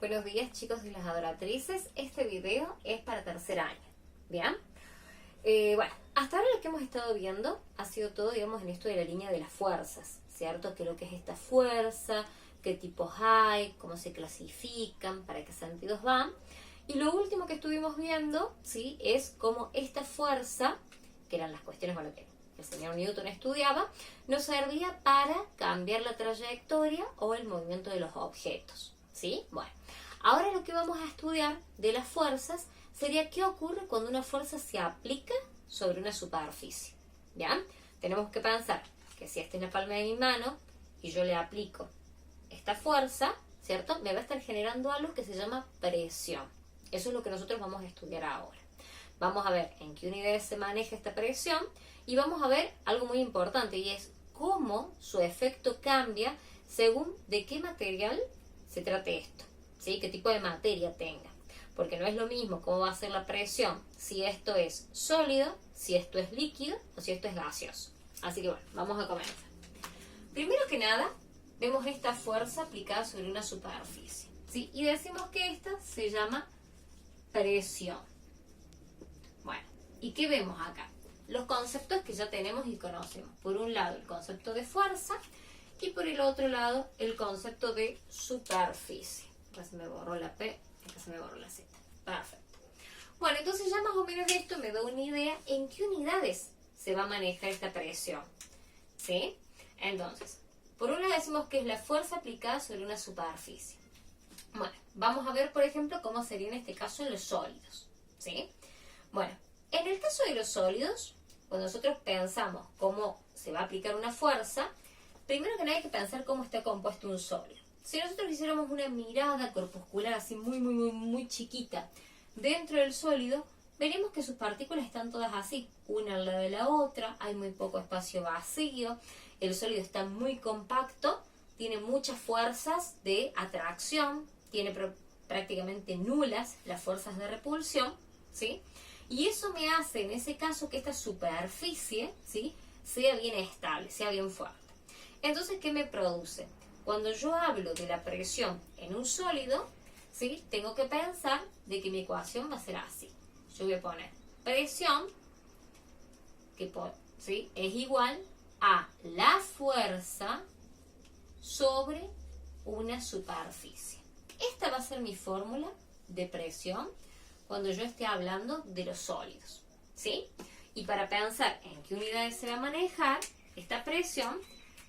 Buenos días, chicos y las adoratrices. Este video es para tercer año, ¿bien? Bueno, hasta ahora lo que hemos estado viendo ha sido todo, digamos, en esto de la línea de las fuerzas, ¿cierto? Que lo que es esta fuerza, qué tipos hay, cómo se clasifican, para qué sentidos van. Y lo último que estuvimos viendo, ¿sí? Es cómo esta fuerza, que eran las cuestiones, bueno, que el señor Newton estudiaba, nos servía para cambiar la trayectoria o el movimiento de los objetos, ¿sí? Bueno, ahora lo que vamos a estudiar de las fuerzas sería qué ocurre cuando una fuerza se aplica sobre una superficie, ¿ya? Tenemos que pensar que si esta es la palma de mi mano y yo le aplico esta fuerza, ¿cierto? Me va a estar generando algo que se llama presión. Eso es lo que nosotros vamos a estudiar ahora. Vamos a ver en qué unidades se maneja esta presión y vamos a ver algo muy importante y es cómo su efecto cambia según de qué material se trate esto, ¿sí? Qué tipo de materia tenga. Porque no es lo mismo cómo va a ser la presión si esto es sólido, si esto es líquido o si esto es gaseoso. Así que bueno, vamos a comenzar. Primero que nada, vemos esta fuerza aplicada sobre una superficie, ¿sí? Y decimos que esta se llama presión. Bueno, ¿y qué vemos acá? Los conceptos que ya tenemos y conocemos. Por un lado, el concepto de fuerza y por el otro lado, el concepto de superficie. Acá se me borró la P, acá se me borró la Z. Perfecto. Bueno, entonces ya más o menos esto me da una idea en qué unidades se va a manejar esta presión, ¿sí? Entonces, por un lado decimos que es la fuerza aplicada sobre una superficie. Bueno, vamos a ver, por ejemplo, cómo sería en este caso en los sólidos, ¿sí? Bueno, en el caso de los sólidos, cuando nosotros pensamos cómo se va a aplicar una fuerza, primero que nada hay que pensar cómo está compuesto un sólido. Si nosotros hiciéramos una mirada corpuscular así muy chiquita dentro del sólido, veremos que sus partículas están todas así, una al lado de la otra, hay muy poco espacio vacío, el sólido está muy compacto, tiene muchas fuerzas de atracción, tiene prácticamente nulas las fuerzas de repulsión, ¿sí? Y eso me hace en ese caso que esta superficie, ¿sí?, sea bien estable, sea bien fuerte. Entonces, ¿qué me produce? Cuando yo hablo de la presión en un sólido, ¿sí?, tengo que pensar de que mi ecuación va a ser así. Yo voy a poner presión, que ¿sí?, es igual a la fuerza sobre una superficie. Esta va a ser mi fórmula de presión cuando yo esté hablando de los sólidos, ¿sí? Y para pensar en qué unidades se va a manejar esta presión,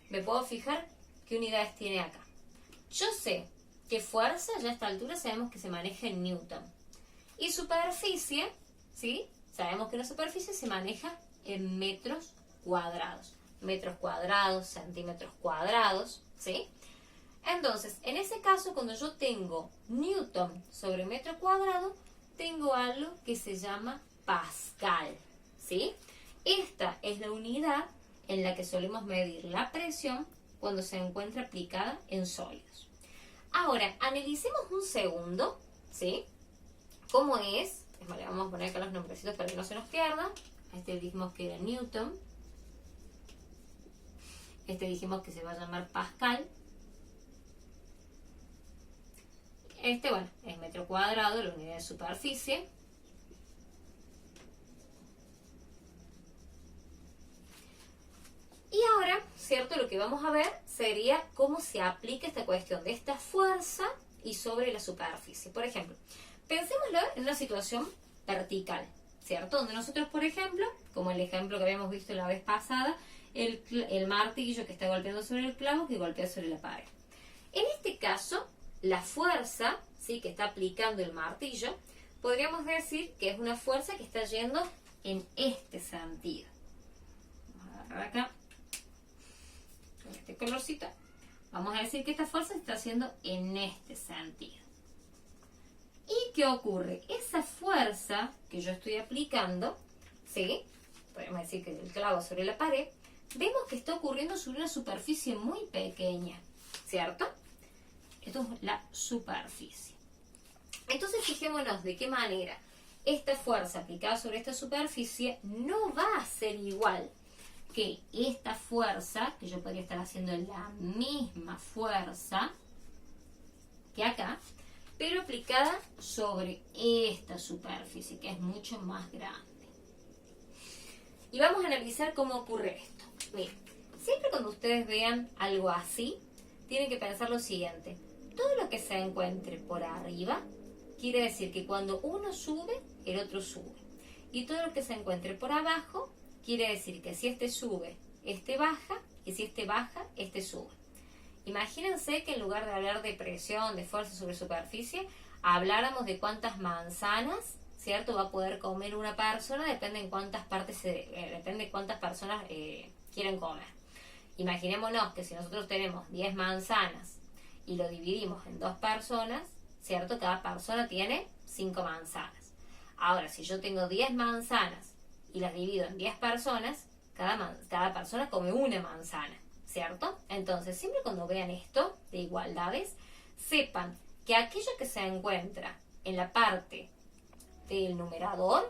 me puedo fijar qué unidades tiene acá. Yo sé que fuerza, ya a esta altura sabemos que se maneja en Newton. Y superficie, ¿sí? Sabemos que la superficie se maneja en metros cuadrados. Metros cuadrados, centímetros cuadrados, ¿sí? Entonces, en ese caso, cuando yo tengo Newton sobre metro cuadrado, tengo algo que se llama Pascal, ¿sí? Esta es la unidad en la que solemos medir la presión cuando se encuentra aplicada en sólidos. Ahora, analicemos un segundo, ¿sí? ¿Cómo es? Le vamos a poner acá los nombrecitos para que no se nos pierda. Este dijimos que era Newton. Este dijimos que se va a llamar Pascal. Este, bueno, es metro cuadrado, la unidad de superficie. Y ahora, ¿cierto? Lo que vamos a ver sería cómo se aplica esta cuestión de esta fuerza y sobre la superficie. Por ejemplo, pensémoslo en una situación vertical, ¿cierto? Donde nosotros, por ejemplo, como el ejemplo que habíamos visto la vez pasada, el martillo que está golpeando sobre el clavo que golpea sobre la pared. En este caso, la fuerza, ¿sí?, que está aplicando el martillo, podríamos decir que es una fuerza que está yendo en este sentido. Vamos a agarrar acá con este colorcito. Vamos a decir que esta fuerza se está haciendo en este sentido. ¿Y qué ocurre? Esa fuerza que yo estoy aplicando, ¿sí?, podemos decir que el clavo sobre la pared, vemos que está ocurriendo sobre una superficie muy pequeña, ¿cierto? Esto es la superficie. Entonces fijémonos de qué manera esta fuerza aplicada sobre esta superficie no va a ser igual que esta fuerza, que yo podría estar haciendo la misma fuerza que acá, pero aplicada sobre esta superficie, que es mucho más grande. Y vamos a analizar cómo ocurre esto. Miren, siempre cuando ustedes vean algo así, tienen que pensar lo siguiente. Todo lo que se encuentre por arriba, quiere decir que cuando uno sube, el otro sube. Y todo lo que se encuentre por abajo, quiere decir que si este sube, este baja, y si este baja, este sube. Imagínense que en lugar de hablar de presión, de fuerza sobre superficie, habláramos de cuántas manzanas, ¿cierto?, va a poder comer una persona, depende de cuántas personas quieren comer. Imaginémonos que si nosotros tenemos 10 manzanas y lo dividimos en 2 personas, ¿cierto?, cada persona tiene 5 manzanas. Ahora, si yo tengo 10 manzanas y las divido en 10 personas, cada persona come una manzana, ¿cierto? Entonces, siempre cuando vean esto de igualdades, sepan que aquello que se encuentra en la parte del numerador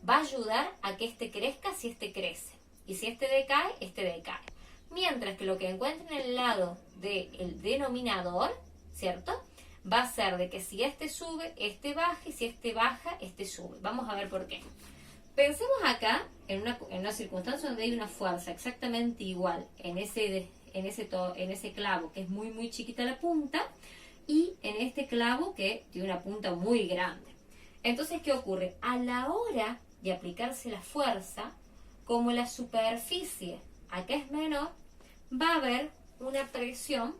va a ayudar a que este crezca si este crece. Y si este decae, este decae. Mientras que lo que encuentren en el lado del denominador, ¿cierto?, va a ser de que si este sube, este baja, y si este baja, este sube. Vamos a ver por qué. Pensemos acá en una circunstancia donde hay una fuerza exactamente igual en ese clavo que es muy muy chiquita la punta y en este clavo que tiene una punta muy grande. Entonces, ¿qué ocurre? A la hora de aplicarse la fuerza, como la superficie acá es menor, va a haber una presión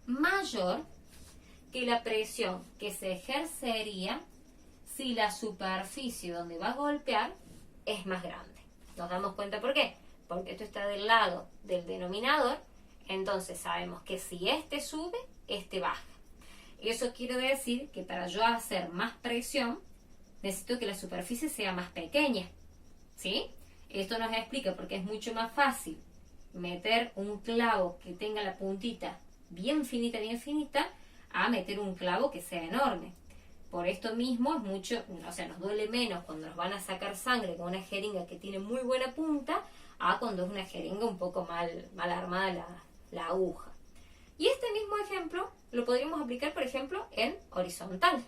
mayor que la presión que se ejercería si la superficie donde va a golpear es más grande. ¿Nos damos cuenta por qué? Porque esto está del lado del denominador, entonces sabemos que si este sube, este baja. Eso quiere decir que para yo hacer más presión, necesito que la superficie sea más pequeña, ¿sí? Esto nos explica porque es mucho más fácil meter un clavo que tenga la puntita bien finita, a meter un clavo que sea enorme. Por esto mismo es mucho, o sea, nos duele menos cuando nos van a sacar sangre con una jeringa que tiene muy buena punta, a cuando es una jeringa un poco mal armada la aguja. Y este mismo ejemplo lo podríamos aplicar, por ejemplo, en horizontal.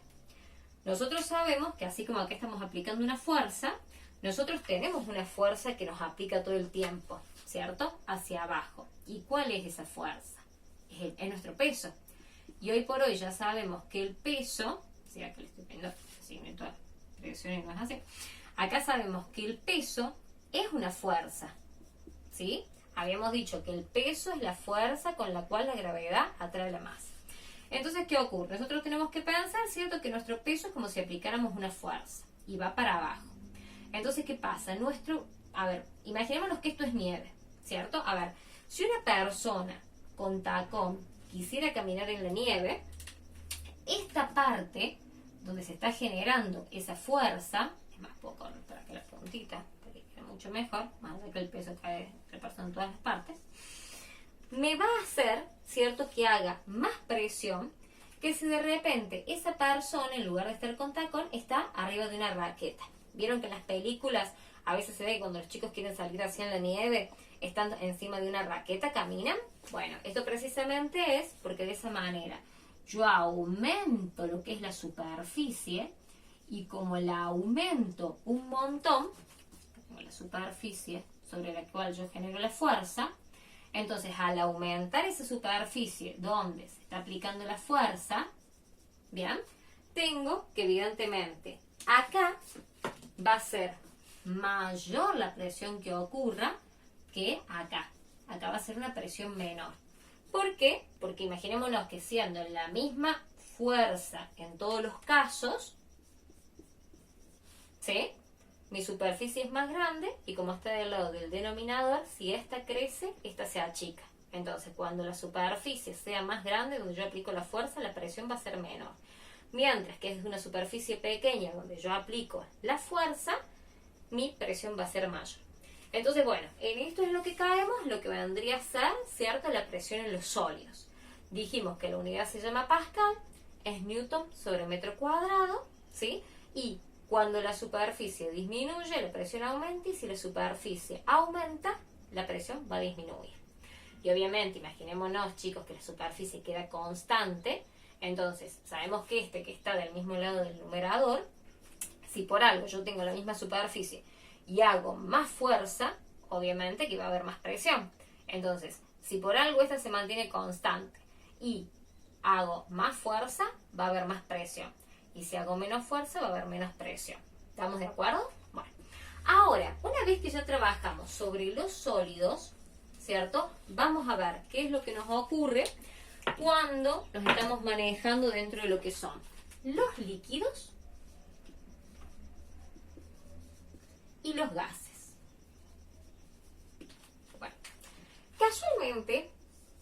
Nosotros sabemos que así como acá estamos aplicando una fuerza, nosotros tenemos una fuerza que nos aplica todo el tiempo, ¿cierto?, hacia abajo. ¿Y cuál es esa fuerza? Es nuestro peso. Y hoy por hoy ya sabemos que el peso, si acá le estoy viendo signo toda presión y no es así, acá sabemos que el peso es una fuerza, ¿sí? Habíamos dicho que el peso es la fuerza con la cual la gravedad atrae la masa. Entonces, ¿qué ocurre? Nosotros tenemos que pensar, ¿cierto?, que nuestro peso es como si aplicáramos una fuerza y va para abajo. Entonces, ¿qué pasa? Imaginémonos que esto es nieve, ¿cierto? A ver, si una persona con tacón quisiera caminar en la nieve, esta parte donde se está generando esa fuerza, es más poco para que la puntita, para que quede mucho mejor, más de que el peso cae repartido en todas las partes, me va a hacer, ¿cierto?, que haga más presión que si de repente esa persona, en lugar de estar con tacón, está arriba de una raqueta. ¿Vieron que en las películas a veces se ve que cuando los chicos quieren salir así en la nieve, están encima de una raqueta, caminan? Bueno, esto precisamente es porque de esa manera yo aumento lo que es la superficie y como la aumento un montón, como la superficie sobre la cual yo genero la fuerza, entonces al aumentar esa superficie donde se está aplicando la fuerza, ¿bien?, tengo que evidentemente acá va a ser mayor la presión que ocurra que acá. Acá va a ser una presión menor. ¿Por qué? Porque imaginémonos que siendo la misma fuerza en todos los casos, ¿sí?, mi superficie es más grande y como está del lado del denominador, si esta crece, esta se achica. Entonces, cuando la superficie sea más grande, donde yo aplico la fuerza, la presión va a ser menor. Mientras que es una superficie pequeña donde yo aplico la fuerza, mi presión va a ser mayor. Entonces, bueno, en esto es lo que caemos, lo que vendría a ser, ¿cierto?, la presión en los sólidos. Dijimos que la unidad se llama Pascal, es Newton sobre metro cuadrado, ¿sí? Y cuando la superficie disminuye, la presión aumenta, y si la superficie aumenta, la presión va a disminuir. y obviamente imaginémonos, chicos, que la superficie queda constante, entonces sabemos que este que está del mismo lado del numerador, si por algo yo tengo la misma superficie y hago más fuerza, obviamente que va a haber más presión. Entonces, si por algo esta se mantiene constante y hago más fuerza, va a haber más presión. Y si hago menos fuerza, va a haber menos presión. ¿Estamos de acuerdo? Bueno. Ahora, una vez que ya trabajamos sobre los sólidos, ¿cierto? Vamos a ver qué es lo que nos ocurre cuando los estamos manejando dentro de lo que son los líquidos y los gases. Bueno, casualmente,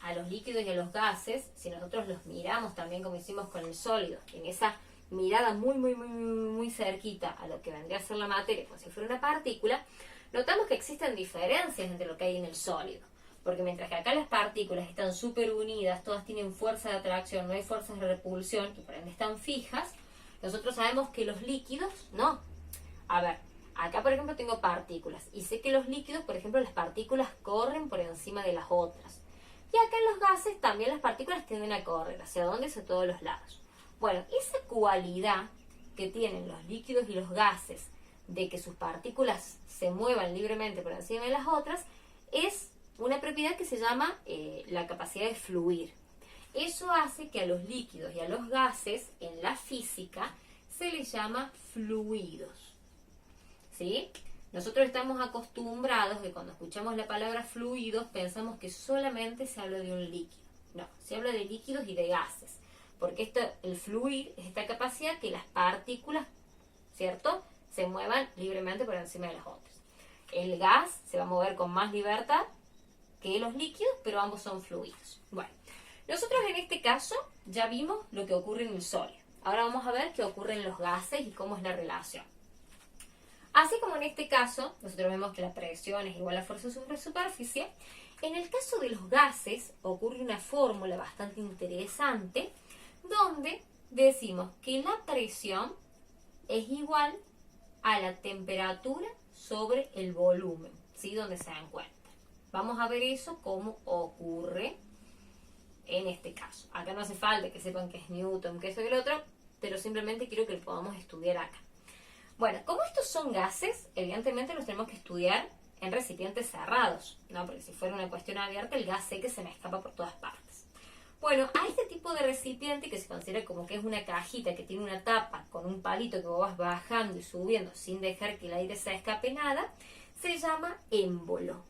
a los líquidos y a los gases, si nosotros los miramos también como hicimos con el sólido, en esa mirada muy cerquita a lo que vendría a ser la materia, como si fuera una partícula, notamos que existen diferencias entre lo que hay en el sólido. Porque mientras que acá las partículas están súper unidas, todas tienen fuerza de atracción, no hay fuerzas de repulsión, y por ende están fijas, nosotros sabemos que los líquidos no. A ver, acá por ejemplo tengo partículas, y sé que los líquidos, por ejemplo, las partículas corren por encima de las otras. Y acá en los gases también las partículas tienden a correr, ¿hacia dónde? Hacia todos los lados. Bueno, esa cualidad que tienen los líquidos y los gases de que sus partículas se muevan libremente por encima de las otras, es una propiedad que se llama la capacidad de fluir. Eso hace que a los líquidos y a los gases, en la física, se les llama fluidos. ¿Sí? Nosotros estamos acostumbrados que cuando escuchamos la palabra fluidos pensamos que solamente se habla de un líquido. No, se habla de líquidos y de gases. Porque el fluir es esta capacidad que las partículas, ¿cierto?, se muevan libremente por encima de las otras. El gas se va a mover con más libertad que los líquidos, pero ambos son fluidos. Bueno, nosotros en este caso ya vimos lo que ocurre en el sólido. Ahora vamos a ver qué ocurre en los gases y cómo es la relación. Así como en este caso, nosotros vemos que la presión es igual a fuerza sobre superficie, en el caso de los gases ocurre una fórmula bastante interesante donde decimos que la presión es igual a la temperatura sobre el volumen, ¿sí?, donde se encuentra. Vamos a ver eso cómo ocurre en este caso. Acá no hace falta que sepan qué es Newton, qué es el otro, pero simplemente quiero que lo podamos estudiar acá. Bueno, como estos son gases, evidentemente los tenemos que estudiar en recipientes cerrados, ¿no? Porque si fuera una cuestión abierta, el gas sé que se me escapa por todas partes. Bueno, a este tipo de recipiente, que se considera como que es una cajita que tiene una tapa con un palito que vos vas bajando y subiendo sin dejar que el aire se escape nada, se llama émbolo.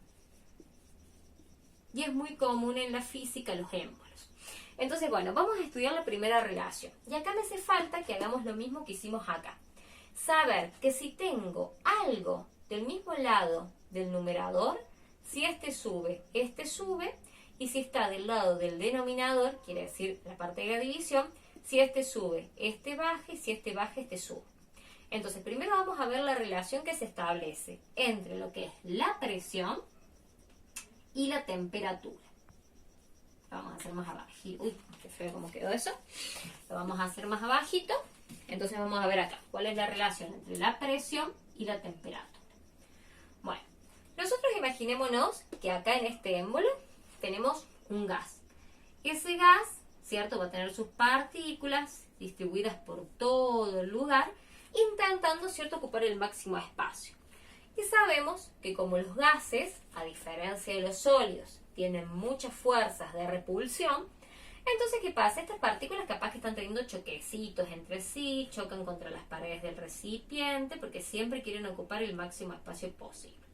Y es muy común en la física los émbolos. Entonces, bueno, vamos a estudiar la primera relación. Y acá me hace falta que hagamos lo mismo que hicimos acá. Saber que si tengo algo del mismo lado del numerador, si este sube, y si está del lado del denominador, quiere decir la parte de la división, si este sube, este baja, y si este baja, este sube. Entonces, primero vamos a ver la relación que se establece entre lo que es la presión y la temperatura. Lo vamos a hacer más abajito. Uy, qué feo cómo quedó eso. Lo vamos a hacer más abajito. Entonces vamos a ver acá cuál es la relación entre la presión y la temperatura. Bueno, nosotros imaginémonos que acá en este émbolo tenemos un gas. Ese gas, ¿cierto?, va a tener sus partículas distribuidas por todo el lugar, intentando, ¿cierto?, ocupar el máximo espacio. Y sabemos que como los gases, a diferencia de los sólidos, tienen muchas fuerzas de repulsión, entonces, ¿qué pasa? Estas partículas capaz que están teniendo choquecitos entre sí, chocan contra las paredes del recipiente, porque siempre quieren ocupar el máximo espacio posible.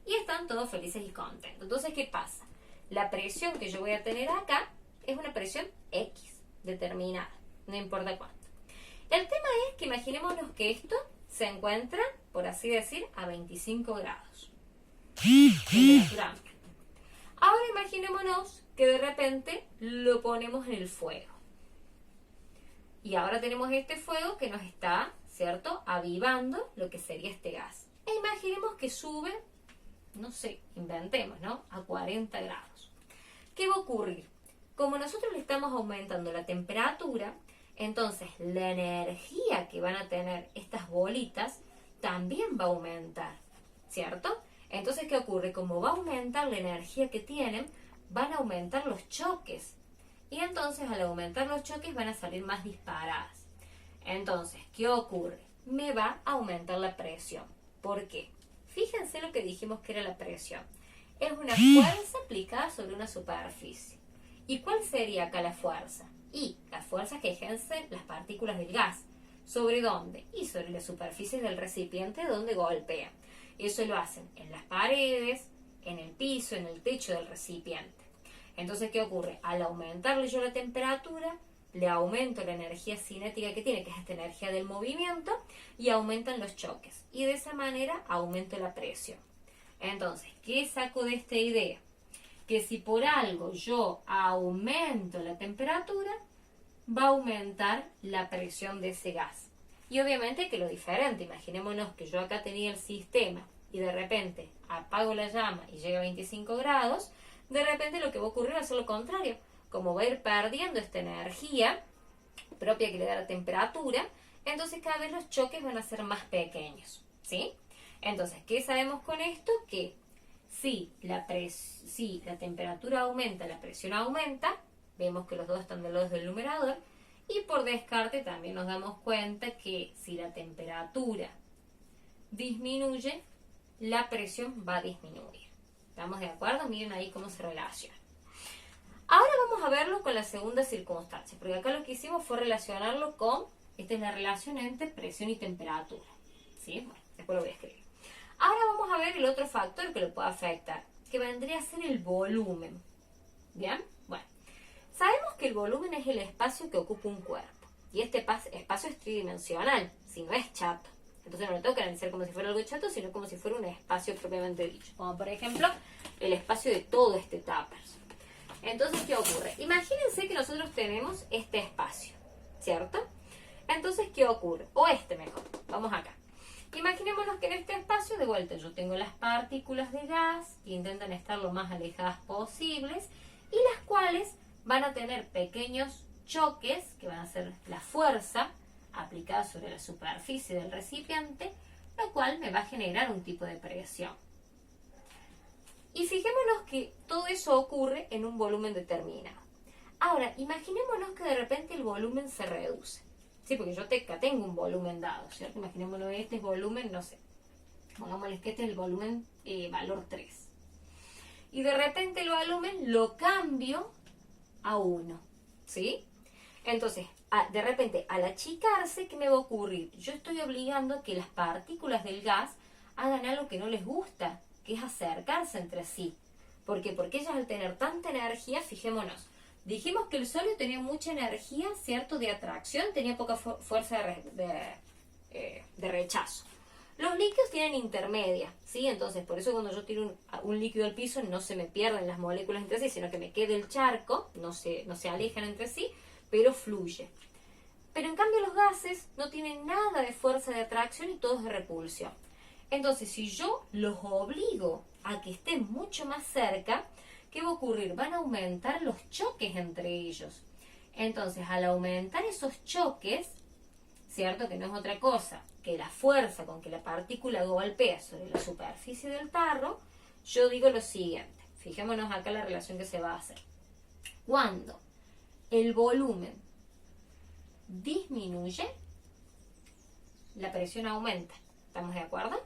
Y están todos felices y contentos. Entonces, ¿qué pasa? La presión que yo voy a tener acá es una presión X, determinada, no importa cuánto. El tema es que imaginémonos que esto se encuentra, por así decir, a 25 grados. Temperatura amplia. Ahora imaginémonos que de repente lo ponemos en el fuego. Y ahora tenemos este fuego que nos está, ¿cierto?, avivando lo que sería este gas. E imaginemos que sube, no sé, inventemos, ¿no?, a 40 grados. ¿Qué va a ocurrir? Como nosotros le estamos aumentando la temperatura, entonces la energía que van a tener estas bolitas también va a aumentar, ¿cierto? Entonces, ¿qué ocurre? Como va a aumentar la energía que tienen, van a aumentar los choques. Y entonces al aumentar los choques van a salir más disparadas. Entonces, ¿qué ocurre? Me va a aumentar la presión. ¿Por qué? Fíjense lo que dijimos que era la presión. Es una fuerza aplicada sobre una superficie. ¿Y cuál sería acá la fuerza? Y la fuerza que ejercen las partículas del gas. ¿Sobre dónde? Y sobre la superficie del recipiente donde golpea. Eso lo hacen en las paredes, en el piso, en el techo del recipiente. Entonces, ¿qué ocurre? Al aumentarle yo la temperatura, le aumento la energía cinética que tiene, que es esta energía del movimiento, y aumentan los choques. Y de esa manera aumento la presión. Entonces, ¿qué saco de esta idea? Que si por algo yo aumento la temperatura, va a aumentar la presión de ese gas. Y obviamente que lo diferente, imaginémonos que yo acá tenía el sistema y de repente apago la llama y llega a 25 grados, de repente lo que va a ocurrir va a ser lo contrario. Como va a ir perdiendo esta energía propia que le da la temperatura, entonces cada vez los choques van a ser más pequeños, ¿sí? Entonces, ¿qué sabemos con esto? Que si la temperatura aumenta, la presión aumenta, vemos que los dos están del lado del numerador, y por descarte también nos damos cuenta que si la temperatura disminuye, la presión va a disminuir. ¿Estamos de acuerdo? Miren ahí cómo se relaciona. Ahora vamos a verlo con la segunda circunstancia, porque acá lo que hicimos fue relacionarlo con, esta es la relación entre presión y temperatura. ¿Sí? Bueno, después lo voy a escribir. Ahora vamos a ver el otro factor que lo puede afectar, que vendría a ser el volumen. ¿Bien? Bueno, sabemos que el volumen es el espacio que ocupa un cuerpo, y este espacio es tridimensional, si no es chato. Entonces no lo tengo que analizar como si fuera algo chato, sino como si fuera un espacio propiamente dicho. Como por ejemplo, el espacio de todo este tupper. Entonces, ¿qué ocurre? Imagínense que nosotros tenemos este espacio, ¿cierto? Entonces, ¿qué ocurre? O este mejor. Vamos acá. Imaginémonos que en este espacio, de vuelta, yo tengo las partículas de gas que intentan estar lo más alejadas posibles y las cuales van a tener pequeños choques, que van a ser la fuerza aplicada sobre la superficie del recipiente, lo cual me va a generar un tipo de presión. Y fijémonos que todo eso ocurre en un volumen determinado. Ahora, imaginémonos que de repente el volumen se reduce. Sí, porque yo tengo un volumen dado, ¿cierto? Imaginémonos este es volumen, no sé, pongámosles que este es el volumen valor 3. Y de repente el volumen lo cambio a 1, ¿sí? Entonces, de repente, al achicarse, ¿qué me va a ocurrir? Yo estoy obligando a que las partículas del gas hagan algo que no les gusta, que es acercarse entre sí. ¿Por qué? Porque ellas al tener tanta energía, fijémonos, dijimos que el sólido tenía mucha energía, ¿cierto?, de atracción, tenía poca fuerza de rechazo. Los líquidos tienen intermedia, ¿sí? Entonces, por eso cuando yo tiro un líquido al piso no se me pierden las moléculas entre sí, sino que me queda el charco, no se alejan entre sí, pero fluye. Pero en cambio los gases no tienen nada de fuerza de atracción y todo es de repulsión. Entonces, si yo los obligo a que estén mucho más cerca, ¿qué va a ocurrir? Van a aumentar los choques entre ellos. Entonces, al aumentar esos choques, ¿cierto? Que no es otra cosa que la fuerza con que la partícula golpea sobre la superficie del tarro, yo digo lo siguiente. Fijémonos acá la relación que se va a hacer. Cuando el volumen disminuye, la presión aumenta. ¿Estamos de acuerdo?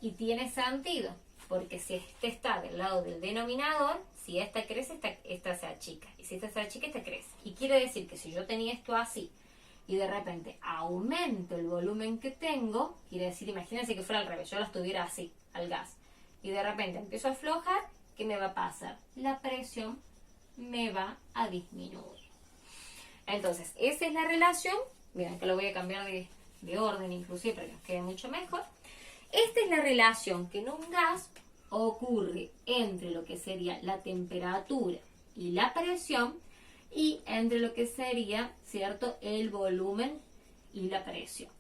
Y tiene sentido, porque si este está del lado del denominador, si esta crece, esta se achica. Y si esta se achica, esta crece. Y quiere decir que si yo tenía esto así, y de repente aumento el volumen que tengo, quiere decir, imagínense que fuera al revés, yo lo estuviera así, al gas, y de repente empiezo a aflojar, ¿qué me va a pasar? La presión me va a disminuir. Entonces, esa es la relación. Miren que lo voy a cambiar de orden inclusive para que nos quede mucho mejor. Esta es la relación que en un gas ocurre entre lo que sería la temperatura y la presión y entre lo que sería, ¿cierto?, el volumen y la presión.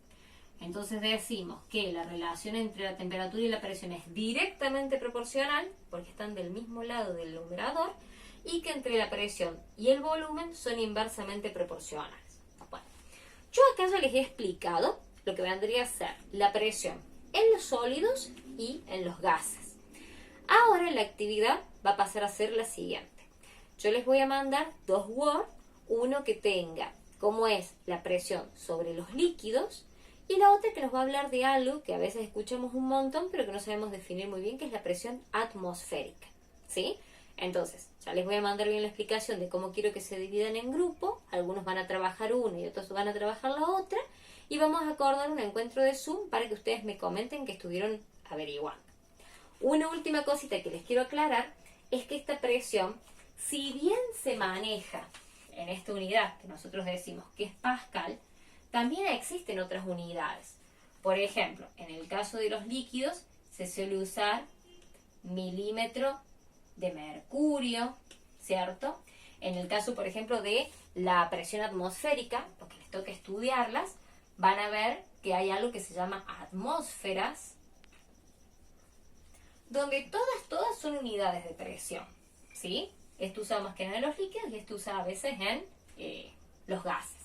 Entonces decimos que la relación entre la temperatura y la presión es directamente proporcional porque están del mismo lado del numerador y que entre la presión y el volumen son inversamente proporcionales. Bueno, yo acá ya les he explicado lo que vendría a ser la presión en los sólidos y en los gases. Ahora la actividad va a pasar a ser la siguiente. Yo les voy a mandar 2 Word, uno que tenga cómo es la presión sobre los líquidos y la otra que nos va a hablar de algo que a veces escuchamos un montón pero que no sabemos definir muy bien, que es la presión atmosférica, ¿sí? Entonces, ya les voy a mandar bien la explicación de cómo quiero que se dividan en grupo. Algunos van a trabajar uno y otros van a trabajar la otra. Y vamos a acordar un encuentro de Zoom para que ustedes me comenten que estuvieron averiguando. Una última cosita que les quiero aclarar es que esta presión, si bien se maneja en esta unidad que nosotros decimos que es Pascal, también existen otras unidades. Por ejemplo, en el caso de los líquidos se suele usar milímetro de mercurio, ¿cierto? En el caso, por ejemplo, de la presión atmosférica, porque les toca estudiarlas, van a ver que hay algo que se llama atmósferas, donde todas son unidades de presión, ¿sí? Esto usa más que nada en los líquidos y esto usa a veces en los gases.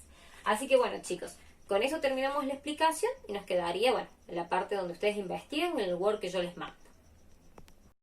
Así que bueno, chicos, con eso terminamos la explicación y nos quedaría, bueno, en la parte donde ustedes investiguen en el Word que yo les mando.